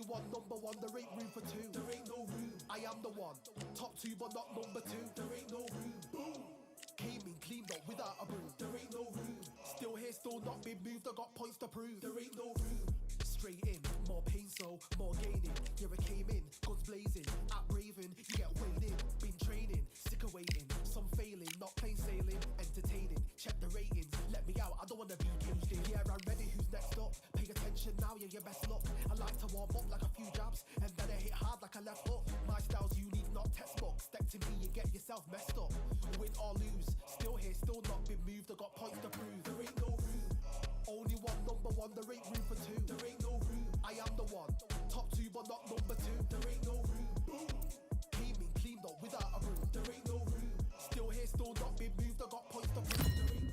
One, number one, there ain't room for two. There ain't no room. I am the one. Top two, but not number two. There ain't no room. Boom. Came in cleaned up without a broom. There ain't no room. Still here, still not been moved. I got points to prove. There ain't no room. Straight in, more pain, so more gaining. Yeah, I came in, guns blazing. At Raven, you get weighed in. Been training, sick of waiting. Some failing, not plain sailing. Entertaining, check the ratings. Let me out, I don't wanna be caged in. Yeah, I'm ready. Who's next up? Pay attention. position now, yeah, your best luck. I like to warm up like a few jabs, and then I hit hard like a left hook. My style's unique, not textbook. Step to me, you get yourself messed up. Win or lose, still here, still not been moved. I got points to prove. There ain't no room. Only one, number one, there ain't room for two. There ain't no room. I am the one. Top two, but not number two. There ain't no room. Boom. Came in, cleaned up without a broom. There ain't no room. Still here, still not been moved. I got points to prove. There ain't no room.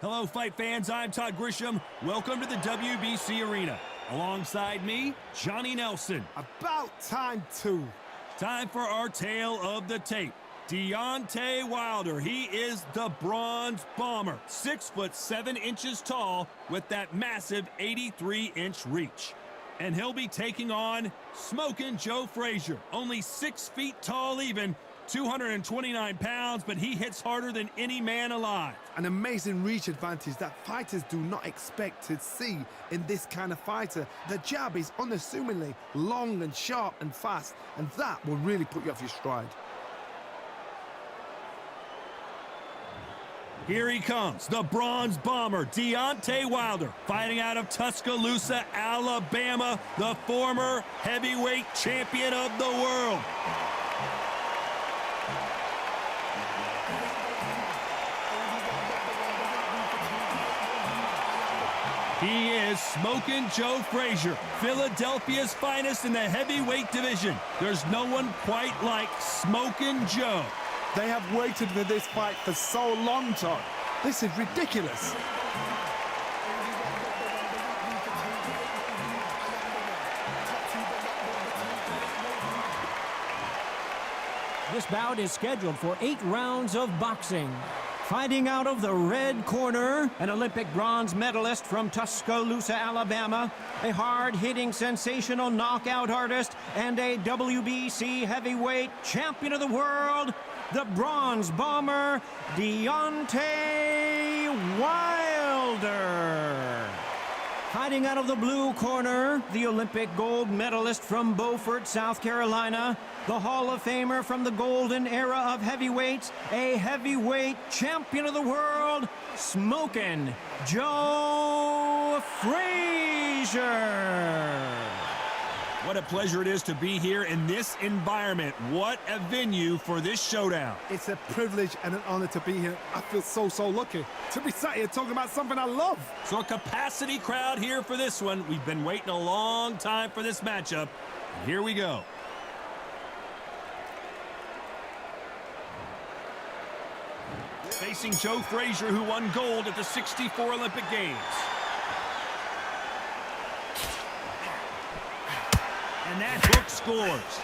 Hello, fight fans. I'm Todd Grisham. Welcome to the WBC Arena. Alongside me, Johnny Nelson. About time, too. Time for our tale of the tape. Deontay Wilder. He is the Bronze Bomber. 6'7" tall with that massive 83-inch reach. And he'll be taking on Smokin' Joe Frazier. Only 6 feet tall even. 229 pounds, but he hits harder than any man alive. An amazing reach advantage that fighters do not expect to see in this kind of fighter. The jab is unassumingly long and sharp and fast, and that will really put you off your stride. Here he comes, the Bronze Bomber, Deontay Wilder, fighting out of Tuscaloosa, Alabama, the former heavyweight champion of the world. He is Smokin' Joe Frazier, Philadelphia's finest in the heavyweight division. There's no one quite like Smokin' Joe. They have waited for this fight for so long, Todd. This is ridiculous. This bout is scheduled for 8 rounds of boxing. Fighting out of the red corner, an Olympic bronze medalist from Tuscaloosa, Alabama, a hard-hitting, sensational knockout artist, and a WBC heavyweight champion of the world, the Bronze Bomber, Deontay Wilder. Fighting out of the blue corner, the Olympic gold medalist from Beaufort, South Carolina, the Hall of Famer from the golden era of heavyweights, a heavyweight champion of the world, Smokin' Joe Frazier. What a pleasure it is to be here in this environment. What a venue for this showdown. It's a privilege and an honor to be here. I feel so lucky to be sat here talking about something I love. So a capacity crowd here for this one. We've been waiting a long time for this matchup. And here we go. Facing Joe Frazier, who won gold at the '64 Olympic Games. And that hook scores.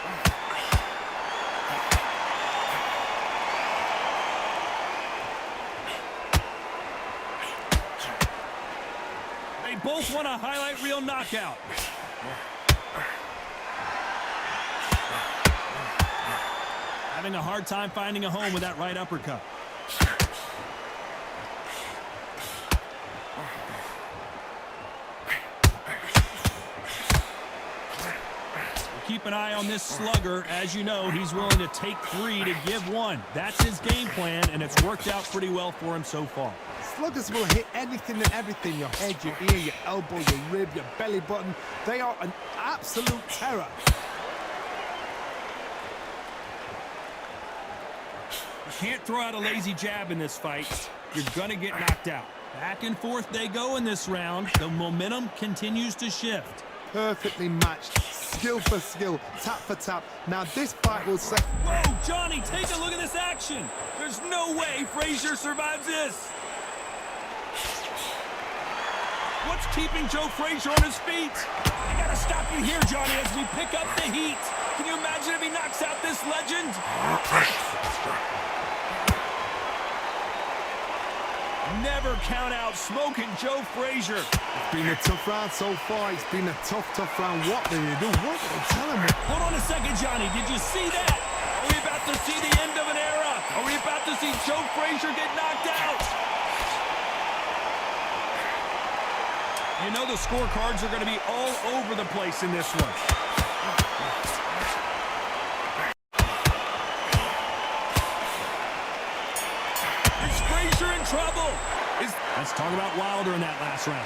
They both want a highlight reel knockout. Having a hard time finding a home with that right uppercut. Keep an eye on this slugger. As you know, he's willing to take 3 to give 1. That's his game plan, and it's worked out pretty well for him so far. Sluggers will hit anything and everything. Your head, your ear, your elbow, your rib, your belly button. They are an absolute terror. You can't throw out a lazy jab in this fight. You're going to get knocked out. Back and forth they go in this round. The momentum continues to shift. Perfectly matched, skill for skill, tap for tap. Now this fight will say... Whoa, Johnny, take a look at this action. There's no way Frazier survives this. What's keeping Joe Frazier on his feet? I gotta stop you here, Johnny, as we pick up the heat. Can you imagine if he knocks out this legend? Never count out Smokin' Joe Frazier. It's been a tough round so far. It's been a tough round. What did they do? What did they tell him? Hold on a second, Johnny. Did you see that? Are we about to see the end of an era? Are we about to see Joe Frazier get knocked out? You know the scorecards are going to be all over the place in this one. Let's talk about Wilder in that last round.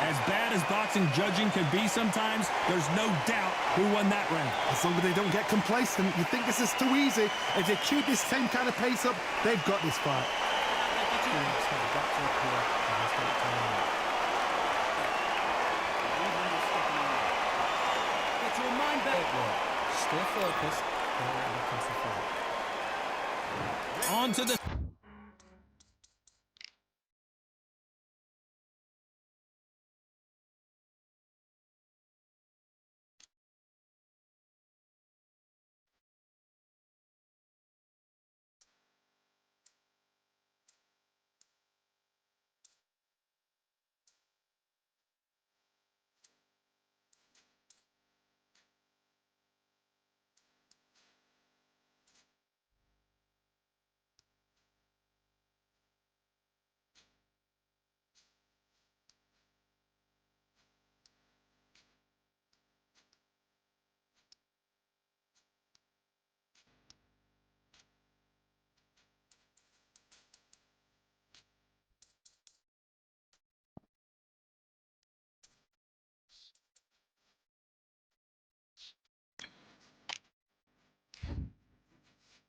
As bad as boxing judging can be sometimes, there's no doubt who won that round. As long as they don't get complacent, you think this is too easy. If they keep this same kind of pace up, they've got this fight. Stay focused. On to the...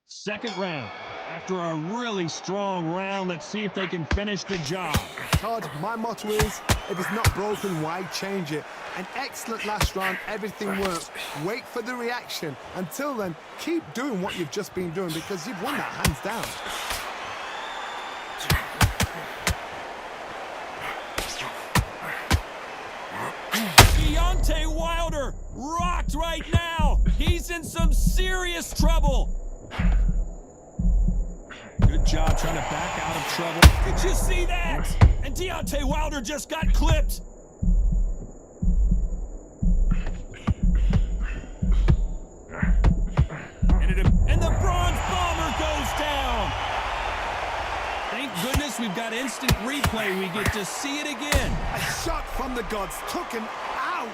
Second round. After a really strong round, let's see if they can finish the job. Todd, my motto is, if it's not broken, why change it? An excellent last round, everything worked. Wait for the reaction. Until then, keep doing what you've just been doing because you've won that hands down. Deontay Wilder rocked right now. He's in some serious trouble. Good job trying to back out of trouble. Did you see that? And Deontay Wilder just got clipped. And the Bronze Bomber goes down. Thank goodness we've got instant replay. We get to see it again. A shot from the gods took him out.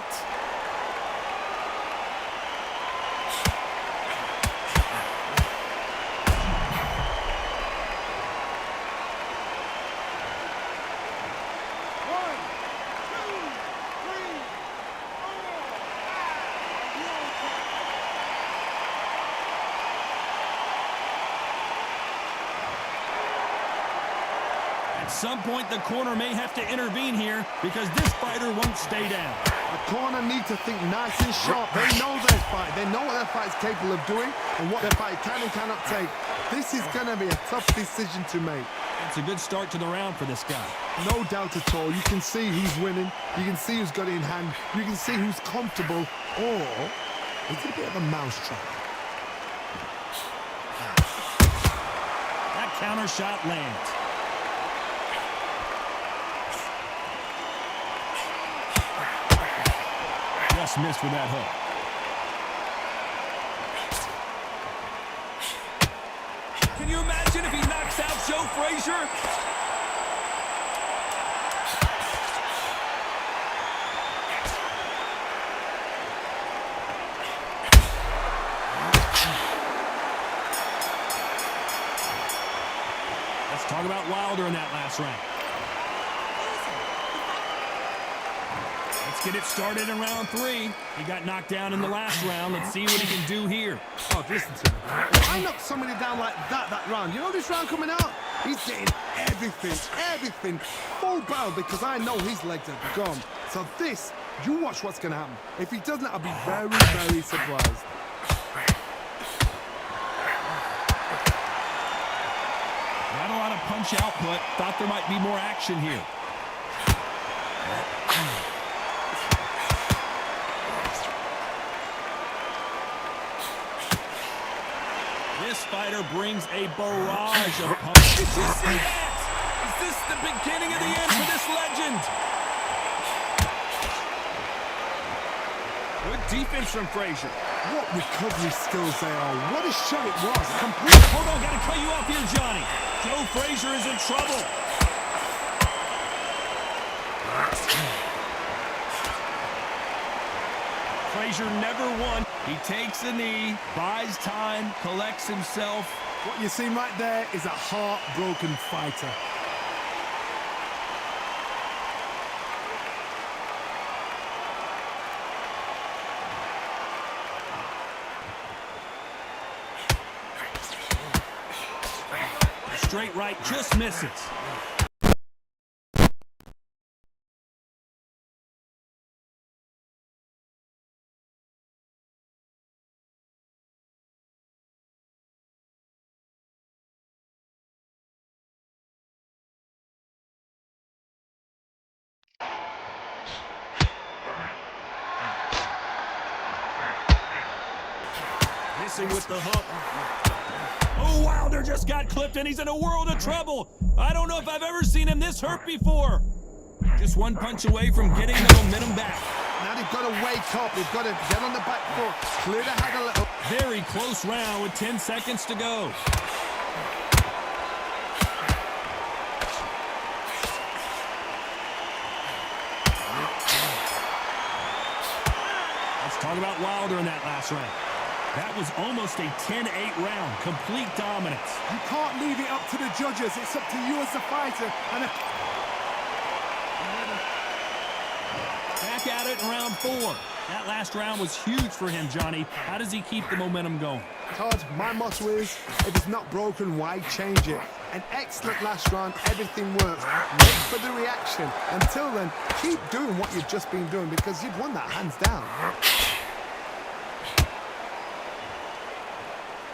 At some point, the corner may have to intervene here because this fighter won't stay down. The corner need to think nice and sharp. They know their fight. They know what their fight is capable of doing and what their fight can and cannot take. This is going to be a tough decision to make. It's a good start to the round for this guy. No doubt at all. You can see who's winning. You can see who's got it in hand. You can see who's comfortable. Or it's a bit of a mousetrap. That counter shot lands. Just missed with that hook. Can you imagine if he knocks out Joe Frazier? Let's talk about Wilder in that last round. Get it started in round 3. He got knocked down in the last round. Let's see what he can do here. Oh, listen to me. If I knock somebody down like that round, you know this round coming out? He's getting everything, full barrel because I know his legs are gone. So this, you watch what's going to happen. If he doesn't, I'll be very, very surprised. Not a lot of punch output. Thought there might be more action here. This fighter brings a barrage of punches. Did you see that? Is this the beginning of the end for this legend? Good defense from Frazier. What recovery skills they are. What a shot it was. Complete. Hold on, gotta cut you off here, Johnny. Joe Frazier is in trouble. Frazier never won. He takes a knee, buys time, collects himself. What you see right there is a heartbroken fighter. straight right, just misses. Missing with the hook. Oh, Wilder just got clipped and he's in a world of trouble. I don't know if I've ever seen him this hurt before. Just one punch away from getting the momentum back. Now they've got to wake up. They've got to get on the back foot, clear the head a little. Very close round with 10 seconds to go. Let's talk about Wilder in that last round. That was almost a 10-8 round, complete dominance. You can't leave it up to the judges. It's up to you as a fighter. And back at it in round 4. That last round was huge for him, Johnny. How does he keep the momentum going? Todd, my motto is, if it's not broken, why change it? An excellent last round, everything works. Wait for the reaction. Until then, keep doing what you've just been doing because you've won that hands down.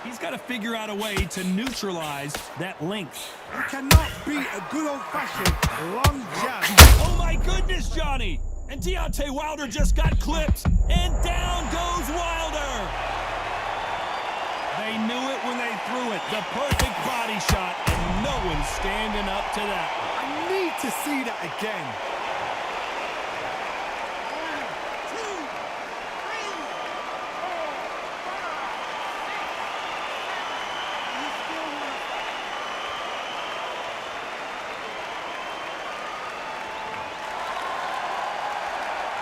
He's got to figure out a way to neutralize that length. You cannot beat a good old-fashioned long jab. Oh my goodness, Johnny! And Deontay Wilder just got clipped, and down goes Wilder! They knew it when they threw it. The perfect body shot, and no one's standing up to that. I need to see that again.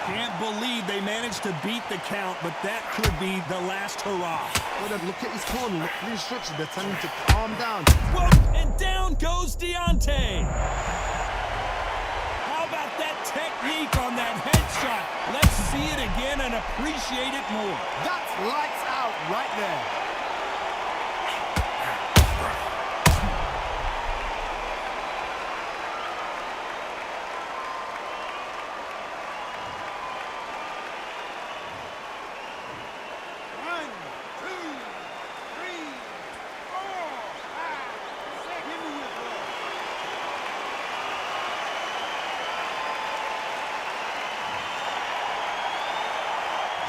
Can't believe they managed to beat the count, but that could be the last hurrah. Well, then look at his corner, look at the instructions. They're telling him to calm down. Whoa, and down goes Deontay. How about that technique on that headshot? Let's see it again and appreciate it more. That's lights out right there.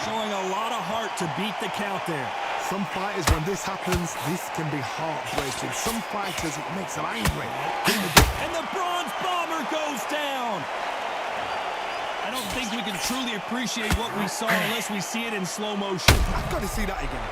Showing a lot of heart to beat the count there. Some fighters, when this happens, this can be heartbreaking. Some fighters, it makes them angry. And the Bronze Bomber goes down. I don't think we can truly appreciate what we saw unless we see it in slow motion. I've got to see that again.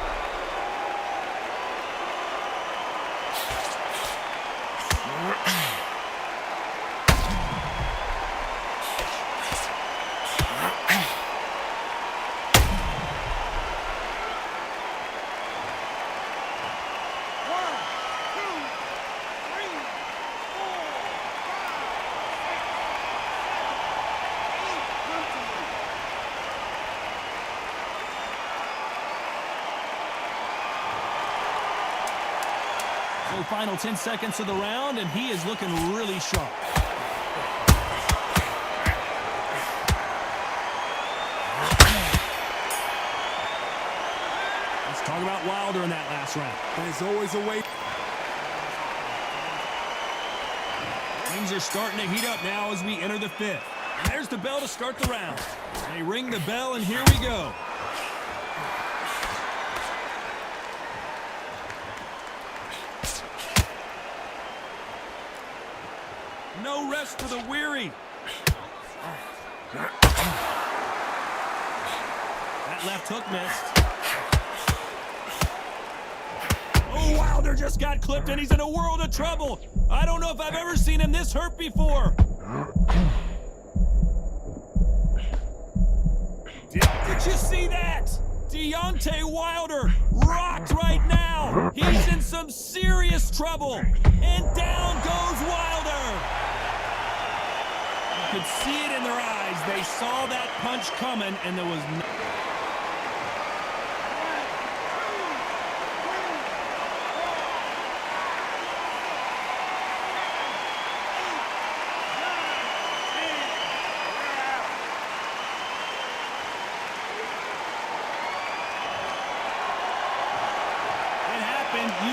So final 10 seconds of the round, and he is looking really sharp. Let's talk about Wilder in that last round. There's always a way. Things are starting to heat up now as we enter the 5th. And there's the bell to start the round. They ring the bell, and here we go. No rest for the weary. That left hook missed. Oh, Wilder just got clipped and he's in a world of trouble. I don't know if I've ever seen him this hurt before. Did you see that? Deontay Wilder rocked right now. He's in some serious trouble. And down goes Wilder. You could see it in their eyes. They saw that punch coming, and there was no...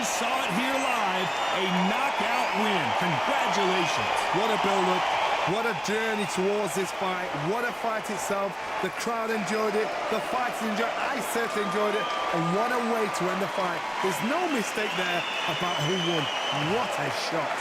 saw it here live, a knockout win. Congratulations. What a build-up. What a journey towards this fight. What a fight itself. The crowd enjoyed it. The fighters enjoyed it. I certainly enjoyed it. And what a way to end the fight. There's no mistake there about who won. What a shot.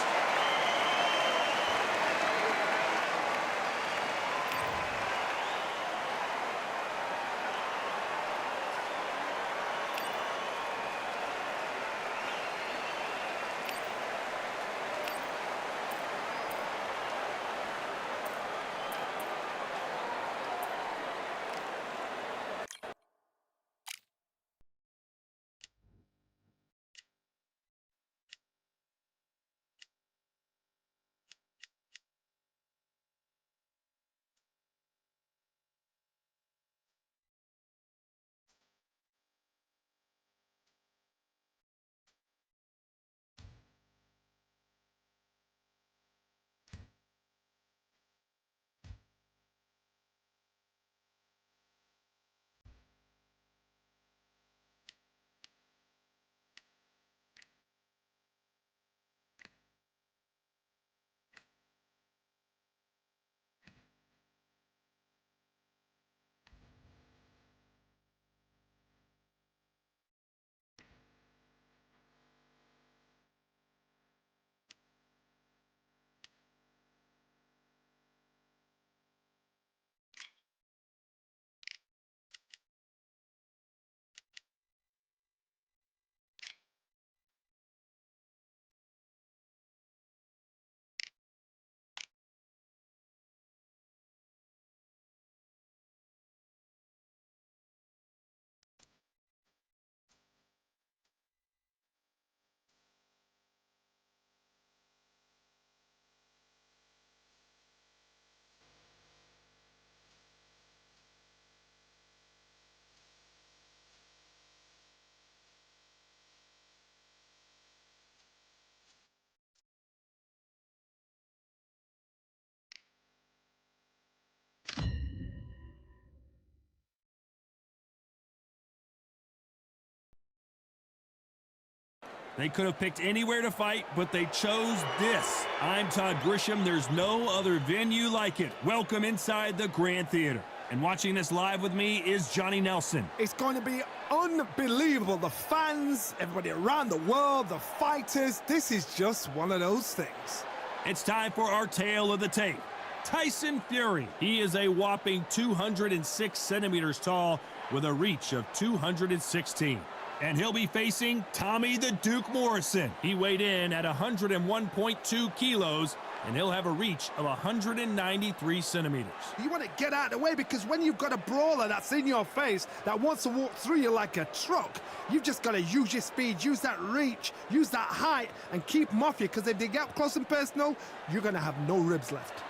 They could have picked anywhere to fight, but they chose this. I'm Todd Grisham. There's no other venue like it. Welcome inside the Grand Theater. And watching this live with me is Johnny Nelson. It's going to be unbelievable. The fans, everybody around the world, the fighters. This is just one of those things. It's time for our tale of the tape. Tyson Fury. He is a whopping 206 centimeters tall with a reach of 216. And he'll be facing Tommy the Duke Morrison. He weighed in at 101.2 kilos, and he'll have a reach of 193 centimeters. You want to get out of the way, because when you've got a brawler that's in your face that wants to walk through you like a truck, you've just got to use your speed, use that reach, use that height, and keep them off you, because if they get up close and personal, you're going to have no ribs left.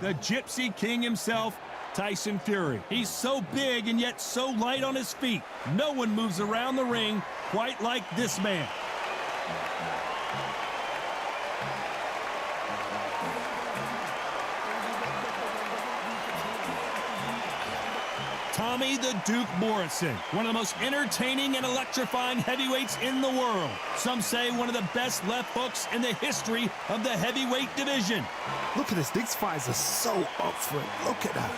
The Gypsy King himself, Tyson Fury. He's so big and yet so light on his feet. No one moves around the ring quite like this man. Tommy the Duke Morrison, one of the most entertaining and electrifying heavyweights in the world. Some say one of the best left hooks in the history of the heavyweight division. Look at this. These fighters are so up for it. Look at that.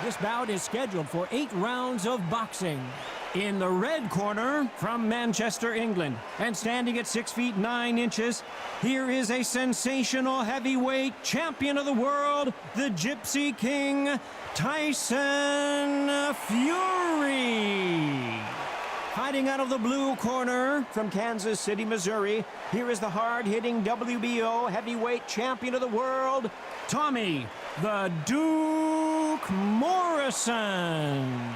This bout is scheduled for 8 rounds of boxing. In the red corner, from Manchester, England, and standing at 6 feet 9 inches, here is a sensational heavyweight champion of the world, the Gypsy King, Tyson Fury. Fighting out of the blue corner, from Kansas City, Missouri, here is the hard-hitting WBO heavyweight champion of the world, Tommy the Duke Morrison.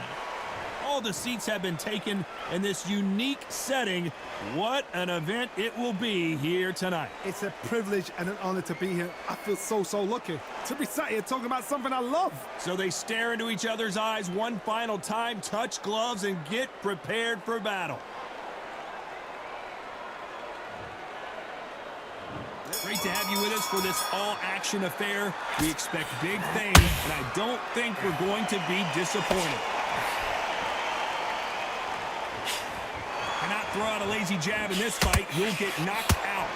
All the seats have been taken in this unique setting. What an event it will be here tonight. It's a privilege and an honor to be here. I feel so lucky to be sat here talking about something I love. So they stare into each other's eyes one final time, touch gloves, and get prepared for battle. Great to have you with us for this all-action affair. We expect big things, and I don't think we're going to be disappointed. Cannot throw out a lazy jab in this fight. You'll get knocked out.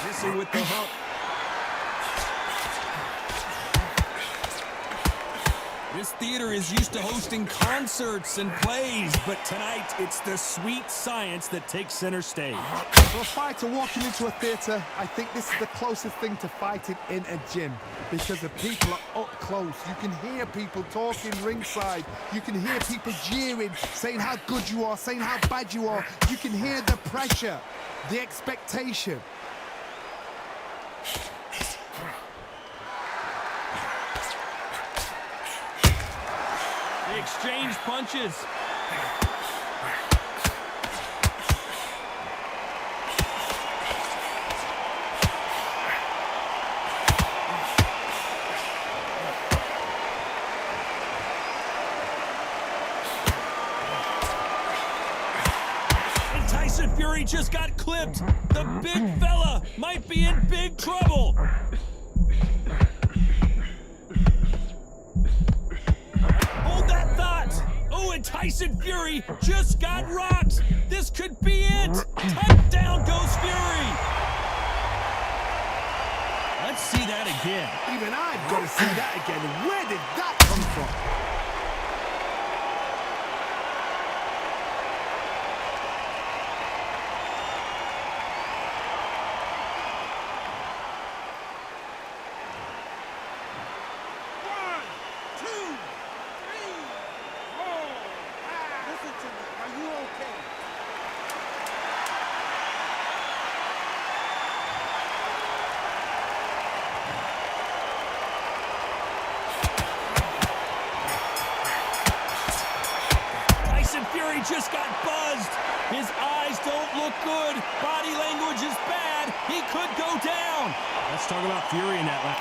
Missing with the hook. This theater is used to hosting concerts and plays, but tonight it's the sweet science that takes center stage. For a fighter walking into a theatre, I think this is the closest thing to fighting in a gym because the people are up close. You can hear people talking ringside. You can hear people jeering, saying how good you are, saying how bad you are. You can hear the pressure, the expectation. They exchange punches. And Tyson Fury just got clipped. The big fella might be in big trouble. Tyson Fury just got rocked. This could be it. Down goes Fury. Let's see that again. Even I've got to see that again. Where did that come from? Fury just got buzzed. His eyes don't look good. Body language is bad. He could go down. Let's talk about Fury in that lap.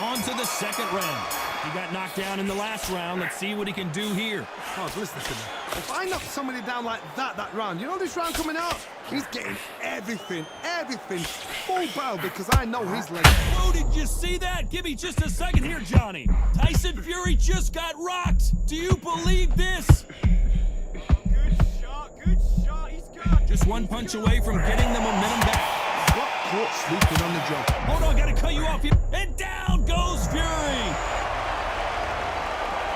On to the second round. He got knocked down in the last round. Let's see what he can do here. Oh, listen to me. If I knock somebody down like that round, you know this round coming out? He's getting everything, full barrel because I know he's late. Whoa, did you see that? Give me just a second here, Johnny. Tyson Fury just got rocked. Do you believe this? Good shot, he's got. Just one punch away from getting the momentum back. Got caught sleeping on the job. Hold on, gotta cut you off here. And down goes Fury.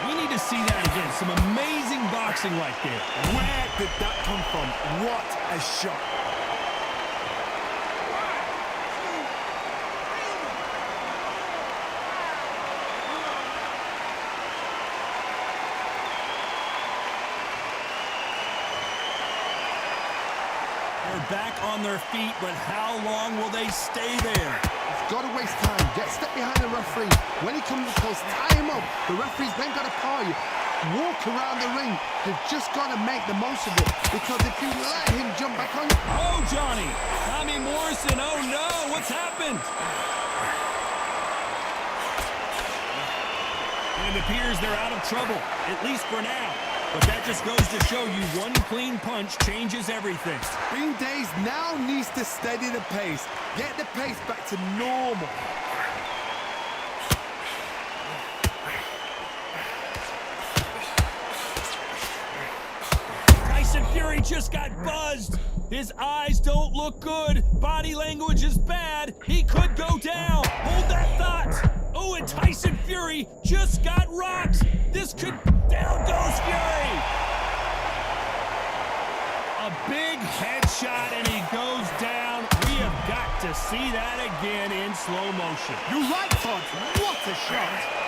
We need to see that again. Some amazing boxing right there. Where did that come from? What a shot. They're back on their feet, but how long will they stay there? Gotta waste time. Get step behind the referee. When he comes close, tie him up. The referee's then gotta paw you. Walk around the ring. You've just gotta make the most of it. Because if you let him jump back on you. Oh, Johnny! Tommy Morrison, oh no! What's happened? And it appears they're out of trouble, at least for now. But that just goes to show you one clean punch changes everything. Bean Days now needs to steady the pace. Get the pace back to normal. Tyson Fury just got buzzed. His eyes don't look good. Body language is bad. He could go down. Hold that thought. Oh, and Tyson Fury just got rocked. This could... Down goes Fury. A big headshot, and he goes down. We have got to see that again in slow motion. You're right, Todd. What a shot.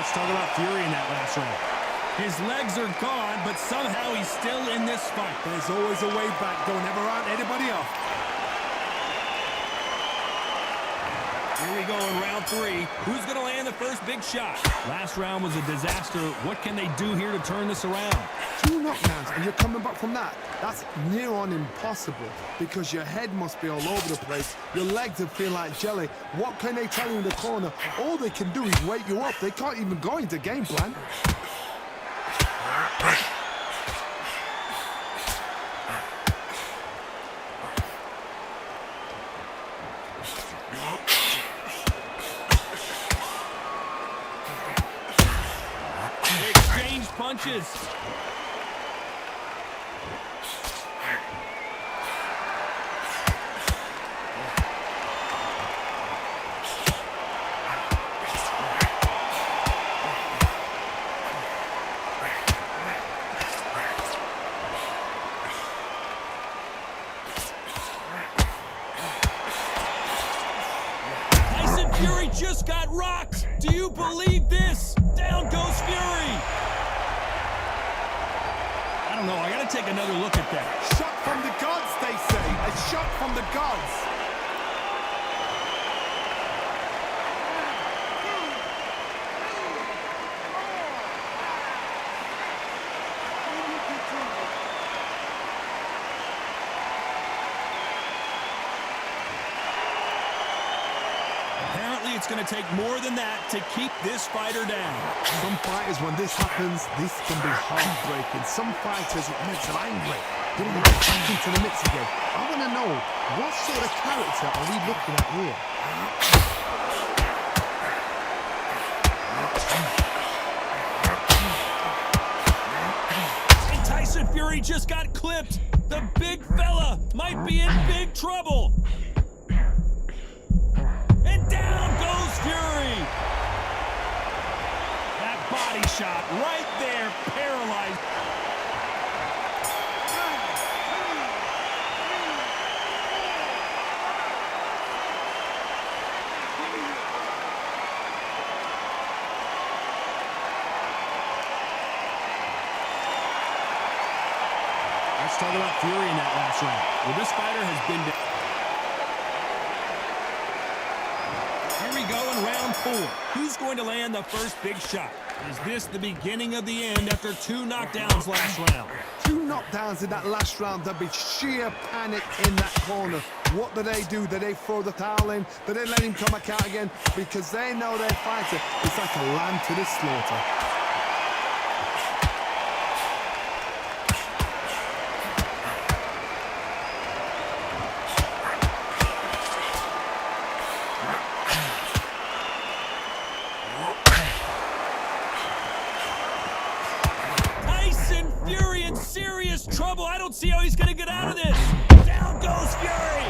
Let's talk about Fury in that last round. His legs are gone, but somehow he's still in this fight. There's always a way back. Don't ever round anybody off. Here we go in round 3. Who's going to land the first big shot? Last round was a disaster. What can they do here to turn this around? 2 knockdowns and you're coming back from that. That's near on impossible because your head must be all over the place. Your legs will feel like jelly. What can they tell you in the corner? All they can do is wake you up. They can't even go into game plan. Exchange punches. Fury just got rocked. Do you believe this? Down goes Fury. I don't know. I got to take another look at that. Shot from the gods, they say. A shot from the gods. Apparently, it's going to take more than that to keep this fighter down. Some fighters, when this happens, this can be heartbreaking. Some fighters, it makes them angry. They want to get back into the mix again. I want to know, what sort of character are we looking at here? And Tyson Fury just got clipped. The big fella might be in big trouble. And down goes Fury. That body shot right there, paralyzed. Let's talk about Fury in that last round. Well, this fighter has been... Here we go in round 4. Who's going to land the first big shot? Is this the beginning of the end after 2 knockdowns last round? 2 knockdowns in that last round. There'll be sheer panic in that corner. What do? Do they throw the towel in? Do they let him come back out again? Because they know their fighter is like a lamb to the slaughter. Fury in serious trouble. I don't see how he's going to get out of this. Down goes Fury.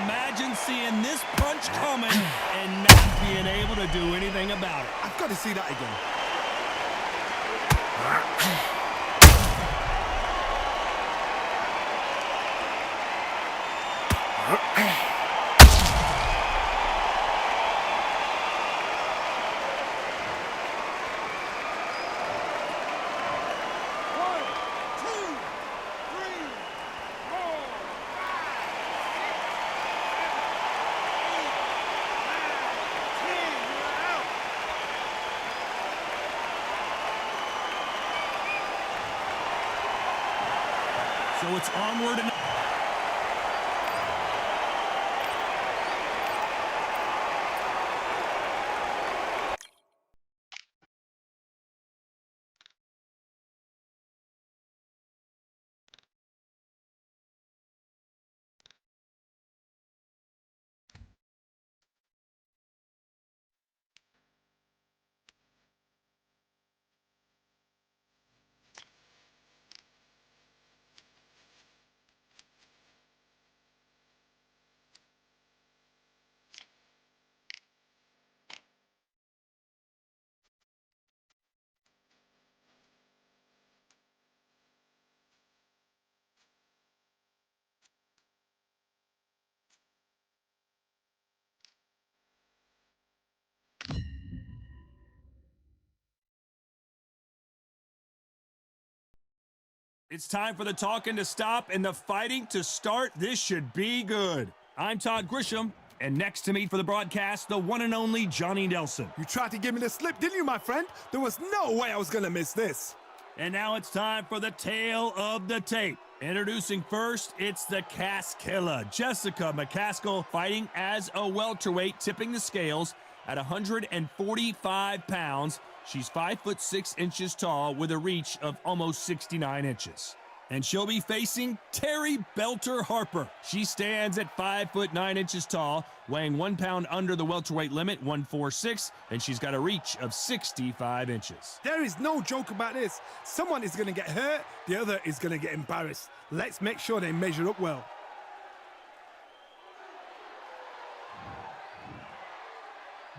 Imagine seeing this punch coming and not being able to do anything about it. I've got to see that again. So it's onward and... It's time for the talking to stop and the fighting to start. This should be good. I'm Todd Grisham, and next to me for the broadcast, the one and only Johnny Nelson. You tried to give me the slip, didn't you, my friend? There was no way I was going to miss this. And now it's time for the tale of the tape. Introducing first, it's the Cask Killer, Jessica McCaskill, fighting as a welterweight, tipping the scales at 145 pounds. She's 5'6" tall with a reach of almost 69 inches. And she'll be facing Terry Belter Harper. She stands at 5'9" tall, weighing 1 pound under the welterweight limit, 146, and she's got a reach of 65 inches. There is no joke about this. Someone is going to get hurt, the other is going to get embarrassed. Let's make sure they measure up well.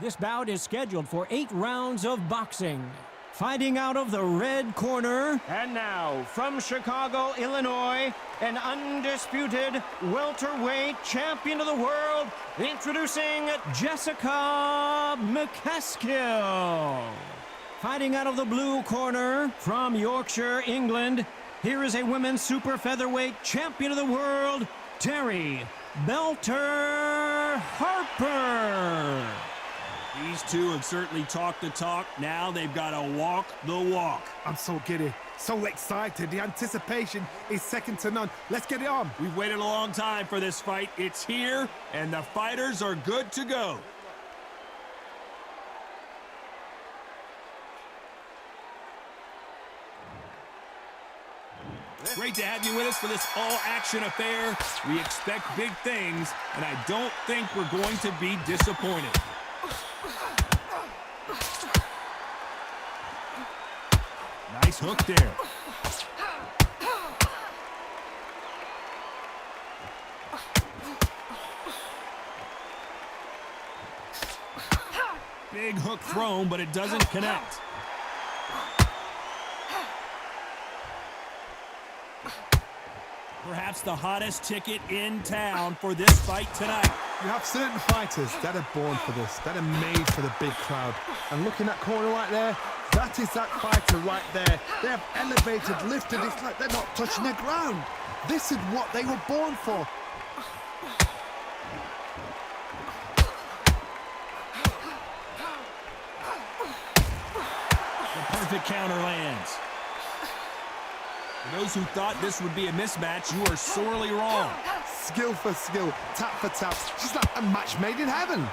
This bout is scheduled for 8 rounds of boxing. Fighting out of the red corner. And now, from Chicago, Illinois, an undisputed welterweight champion of the world, introducing Jessica McCaskill. Fighting out of the blue corner, from Yorkshire, England, here is a women's super featherweight champion of the world, Terry Belter Harper. These two have certainly talked the talk. Now they've got to walk the walk. I'm so giddy, so excited. The anticipation is second to none. Let's get it on. We've waited a long time for this fight. It's here, and the fighters are good to go. Great to have you with us for this all-action affair. We expect big things, and I don't think we're going to be disappointed. Nice hook there. Big hook thrown, but it doesn't connect. Perhaps the hottest ticket in town for this fight tonight. You have certain fighters that are born for this, that are made for the big crowd. And looking at corner right there, that is that fighter right there. They have elevated, lifted, it's like they're not touching the ground. This is what they were born for. The perfect counter lands. For those who thought this would be a mismatch, you are sorely wrong. Skill for skill, tap for tap. She's like a match made in heaven.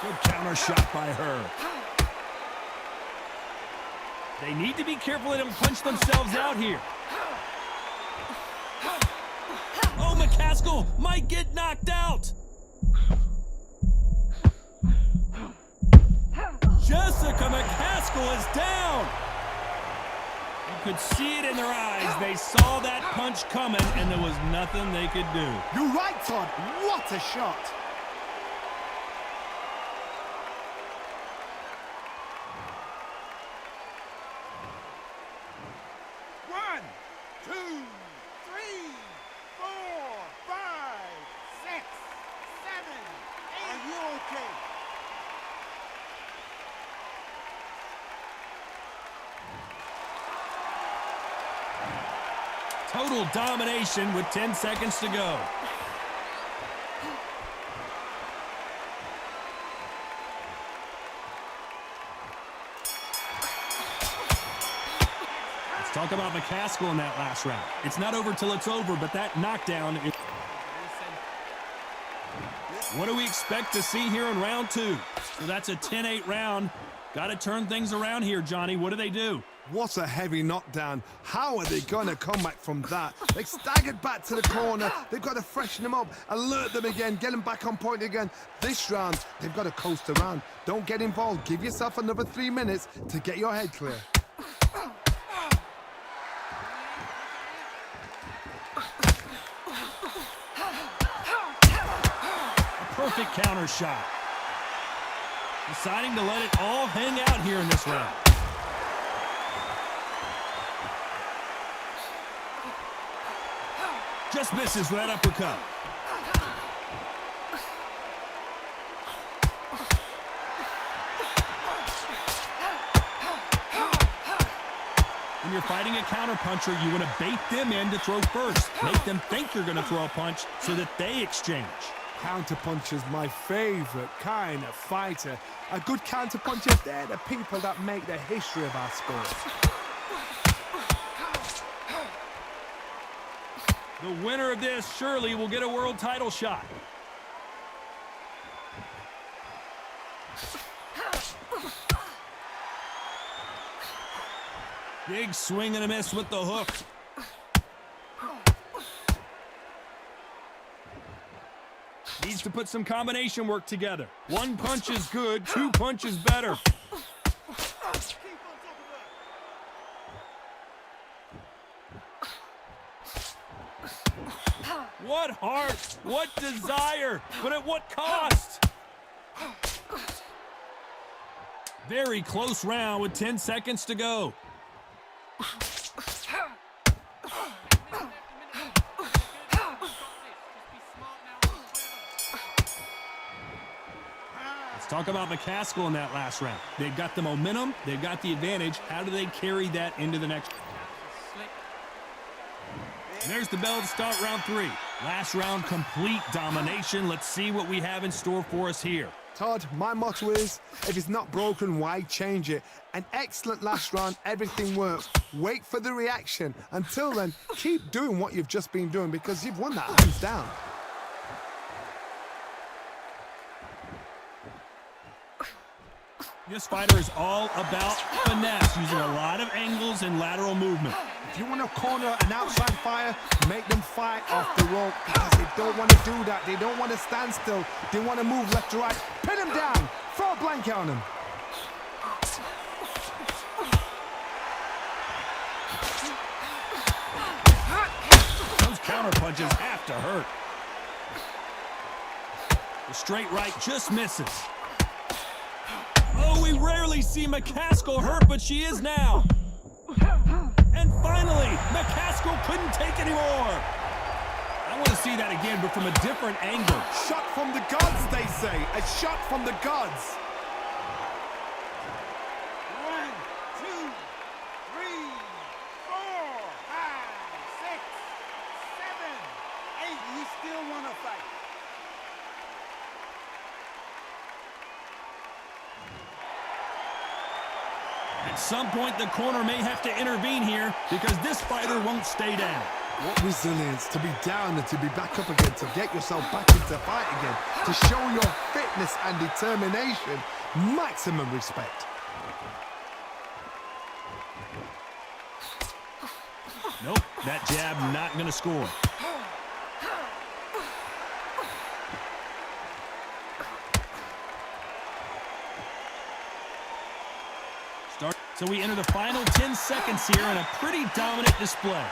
Good counter shot by her. They need to be careful they don't punch themselves out here. Oh, McCaskill might get knocked out. Jessica McCaskill is down. You could see it in their eyes. They saw that punch coming, and there was nothing they could do. You're right, Todd. What a shot. One, two, three, 4, 5, 6, 7, 8. Are you okay? Total domination with 10 seconds to go. Let's talk about McCaskill in that last round. It's not over till it's over, but that knockdown is... What do we expect to see here in round 2? So that's a 10-8 round. Got to turn things around here, Johnny. What do they do? What a heavy knockdown. How are they going to come back from that? They staggered back to the corner. They've got to freshen them up, alert them again, get them back on point again. This round, they've got to coast around. Don't get involved. Give yourself another 3 minutes to get your head clear. A perfect counter shot. Deciding to let it all hang out here in this round. Just misses with that uppercut. you're fighting a counterpuncher, you want to bait them in to throw first. Make them think you're going to throw a punch so that they exchange. Counterpuncher's my favorite kind of fighter. A good counterpuncher, they're the people that make the history of our sport. The winner of this surely will get a world title shot. Big swing and a miss with the hook. Needs to put some combination work together. One punch is good, two punches better. What heart, what desire, but at what cost? Very close round with 10 seconds to go. Let's talk about McCaskill in that last round. They've got the momentum, they've got the advantage. How do they carry that into the next? And there's the bell to start round 3. Last round, complete domination. Let's see what we have in store for us here. Todd, my motto is, if it's not broken, why change it? An excellent last round, everything works. Wait for the reaction. Until then, keep doing what you've just been doing because you've won that hands down. This fighter is all about finesse, using a lot of angles and lateral movement. If you want to corner an outside fire, make them fight off the rope because they don't want to do that. They don't want to stand still. They want to move left to right. Pin them down. Throw a blanket on them. Those counter punches have to hurt. The straight right just misses. Oh, we rarely see McCaskill hurt, but she is now. And finally, McCaskill couldn't take anymore. I want to see that again, but from a different angle. Shot from the gods, they say. A shot from the gods. 1, 2, 3, 4, 5, 6, 7, 8. You still want to fight? At some point, the corner may have to intervene here because this fighter won't stay down. What resilience to be down and to be back up again, to get yourself back into fight again, to show your fitness and determination. Maximum respect. Nope, that jab not going to score. So we enter the final 10 seconds here in a pretty dominant display.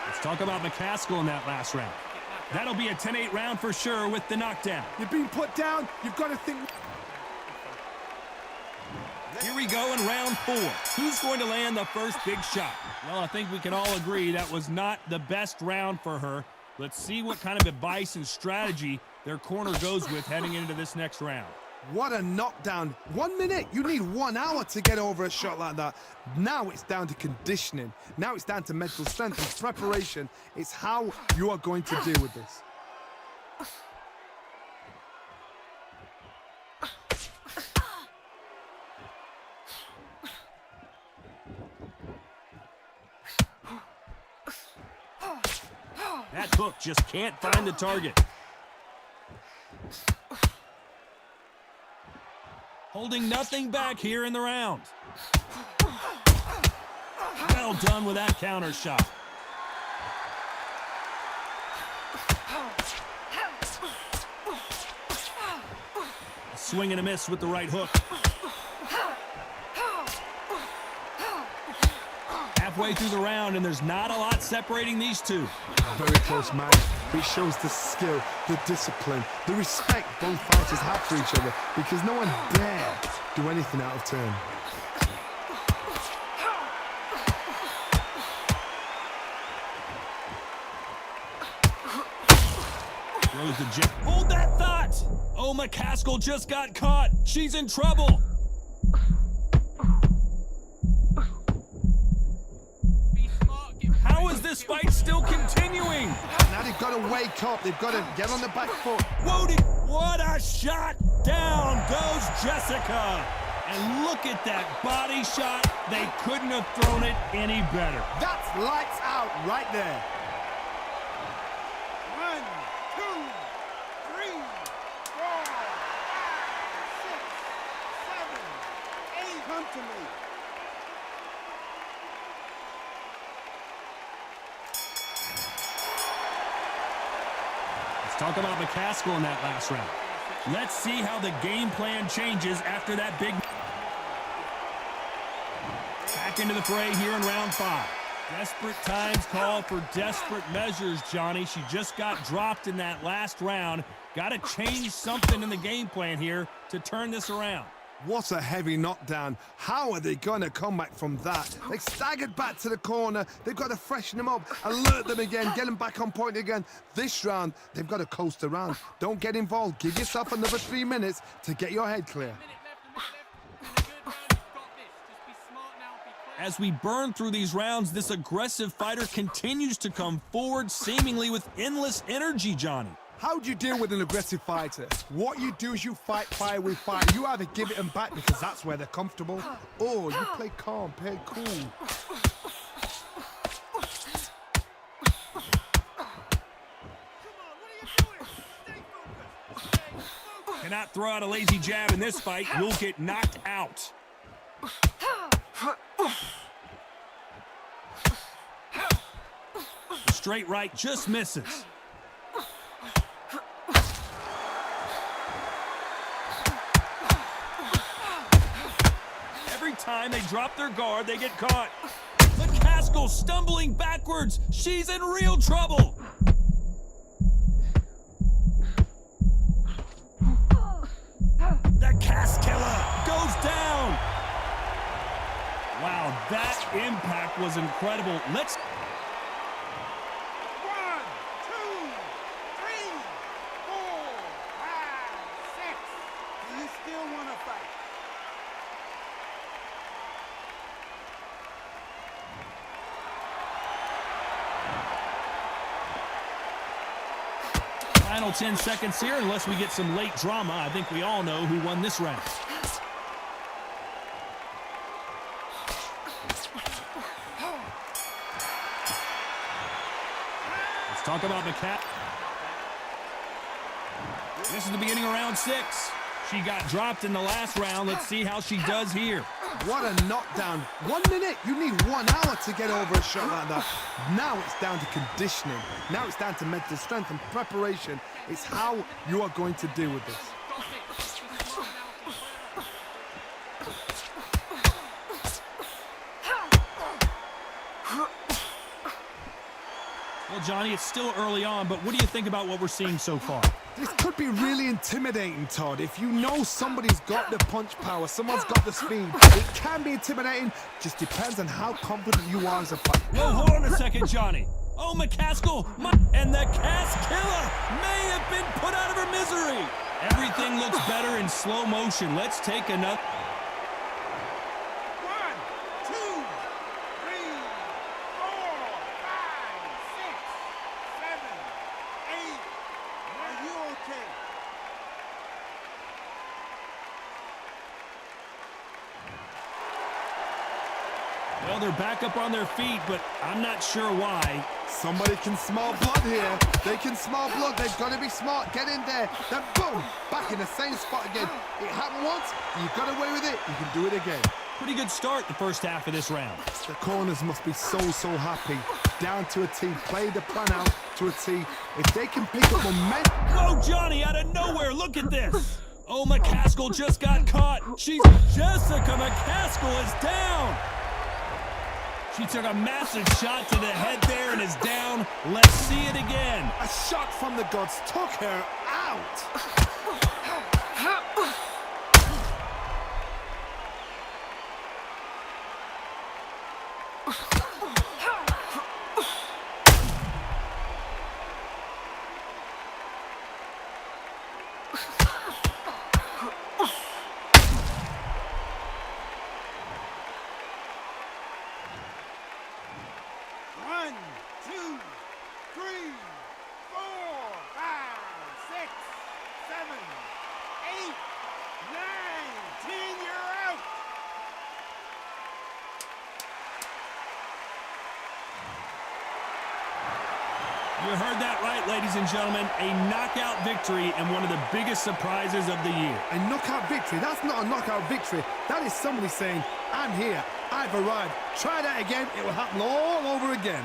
Let's talk about McCaskill in that last round. That'll be a 10-8 round for sure with the knockdown. You've been put down. You've got to think. Here we go in round 4. Who's going to land the first big shot? Well, I think we can all agree that was not the best round for her. Let's see what kind of advice and strategy their corner goes with heading into this next round. What a knockdown. 1 minute. You need 1 hour to get over a shot like that. Now it's down to conditioning. Now it's down to mental strength and preparation. It's how you are going to deal with this. That hook just can't find the target. Holding nothing back here in the round. Well done with that counter shot. A swing and a miss with the right hook. Halfway through the round, and there's not a lot separating these two. Very close match. It shows the skill, the discipline, the respect both fighters have for each other because no one dare do anything out of turn. Throws the jab. Hold that thought! Oh, McCaskill just got caught. She's in trouble. How is this fight still continuing? Now they've got to wake up. They've got to get on the back foot. What a shot! Down goes Jessica. And look at that body shot. They couldn't have thrown it any better. That's lights out right there. 1, 2, 3, 4, 5, 6, 7, 8. Come to me. Let's talk about McCaskill in that last round. Let's see how the game plan changes after that big... Back into the fray here in round 5. Desperate times call for desperate measures, Johnny. She just got dropped in that last round. Got to change something in the game plan here to turn this around. What a heavy knockdown. How are they going to come back from that? They staggered back to the corner. They've got to freshen them up, alert them again, get them back on point again. This round, they've got to coast around. Don't get involved. Give yourself another 3 minutes to get your head clear. As we burn through these rounds, this aggressive fighter continues to come forward, seemingly with endless energy, Johnny. How do you deal with an aggressive fighter? What you do is you fight fire with fire. You either give it them back because that's where they're comfortable, or you play calm, play cool. Cannot throw out a lazy jab in this fight. You'll get knocked out. The straight right just misses. Every time they drop their guard, they get caught. McCaskill stumbling backwards. She's in real trouble. The Cast Killer goes down. Wow, that impact was incredible. Let's... 1, 2, 3, 4, 5, 6. Do you still want to fight? Final 10 seconds here, unless we get some late drama. I think we all know who won this round. Let's talk about McCaskill. This is the beginning of round 6. She got dropped in the last round. Let's see how she does here. What a knockdown. 1 minute, you need 1 hour to get over a shot like that. Now it's down to conditioning. Now it's down to mental strength and preparation. It's how you are going to deal with this. Well, Johnny, it's still early on, but what do you think about what we're seeing so far? This could be really intimidating, Todd. If you know somebody's got the punch power, someone's got the speed, it can be intimidating. Just depends on how confident you are as a fighter. Whoa, hold on a second, Johnny. Oh, McCaskill, and the Cast Killer may have been put out of her misery. Everything looks better in slow motion. Let's take another. 1, 2, 3, 4, 5, 6, 7, 8. Are you okay? Well, they're back up on their feet, but I'm not sure why. Somebody can smell blood here. They can smell blood. They've got to be smart. Get in there. Then boom, back in the same spot again. It happened once. You got away with it. You can do it again. Pretty good start the first half of this round. The corners must be so happy. Down to a T. Play the plan out to a T. If they can pick up momentum. Whoa, Johnny, out of nowhere. Look at this. Oh, McCaskill just got caught. Jessica McCaskill is down. She took a massive shot to the head there and is down. Let's see it again. A shot from the gods took her out. You heard that right, ladies and gentlemen. A knockout victory and one of the biggest surprises of the year. A knockout victory? That's not a knockout victory. That is somebody saying, I'm here, I've arrived. Try that again, it will happen all over again.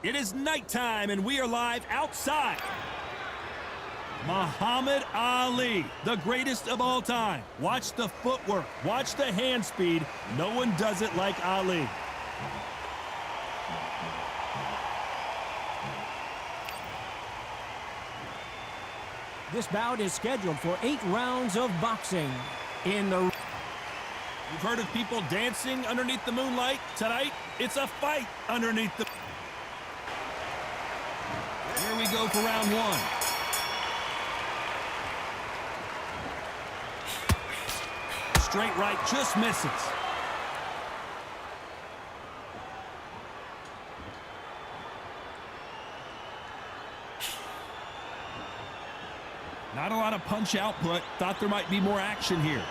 It is nighttime, and we are live outside. Muhammad Ali, the greatest of all time. Watch the footwork. Watch the hand speed. No one does it like Ali. This bout is scheduled for 8 rounds of boxing. You've heard of people dancing underneath the moonlight. Tonight, it's a fight underneath the... Here we go for round one. Straight right just misses. Not a lot of punch output. Thought there might be more action here.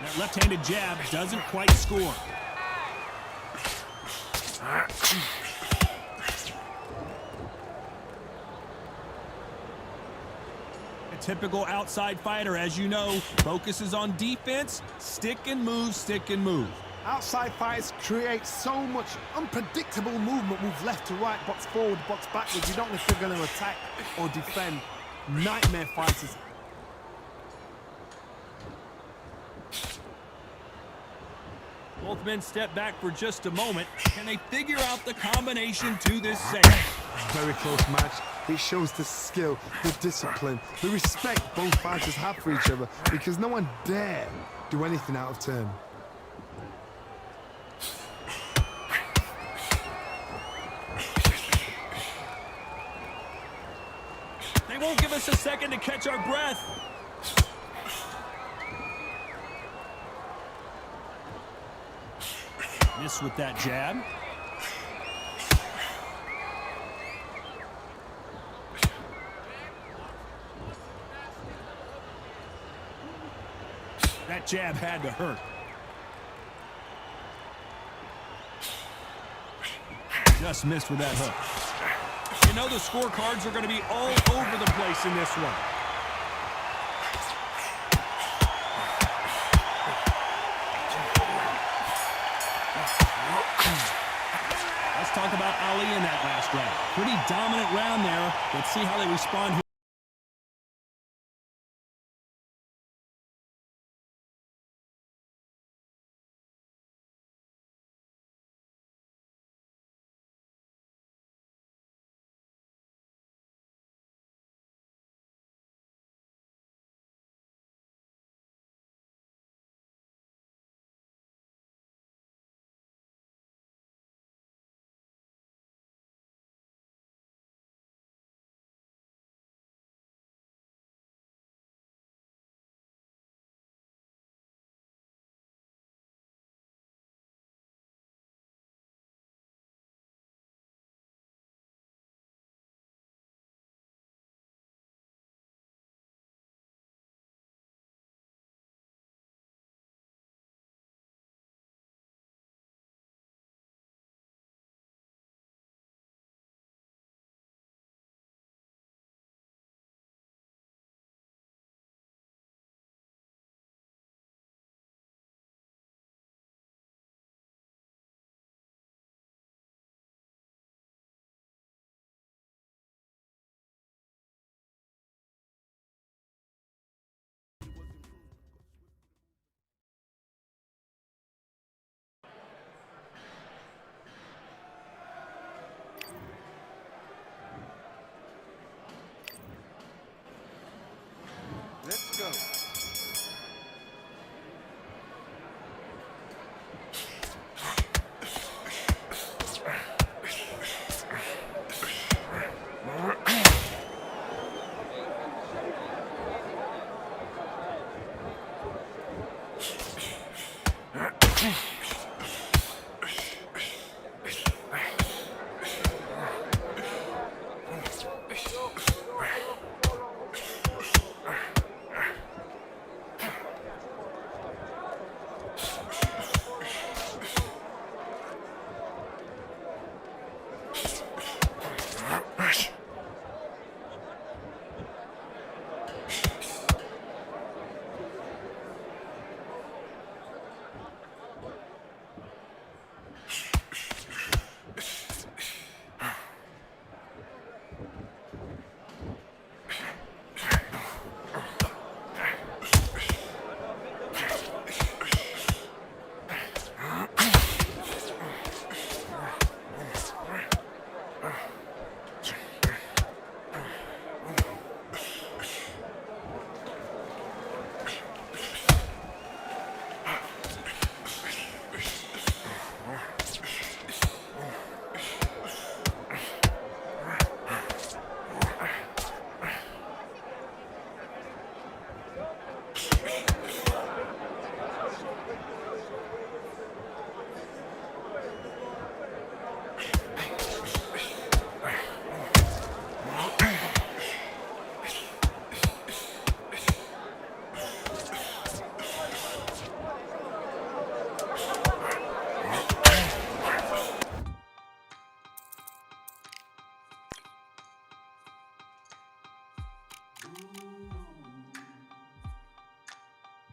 That left-handed jab doesn't quite score. A typical outside fighter, as you know, focuses on defense, stick and move, stick and move. Outside fighters create so much unpredictable movement, move left to right, box forward, box backwards. You don't know if they're going to attack or defend. Nightmare fighters. Both men step back for just a moment. Can they figure out the combination to this second? Very close match. It shows the skill, the discipline, the respect both fighters have for each other, because no one dare do anything out of turn. They won't give us a second to catch our breath. Miss with that jab. That jab had to hurt. Just missed with that hook. You know the scorecards are going to be all over the place in this one. Let's talk about Ali in that last round. Pretty dominant round there. Let's see how they respond here.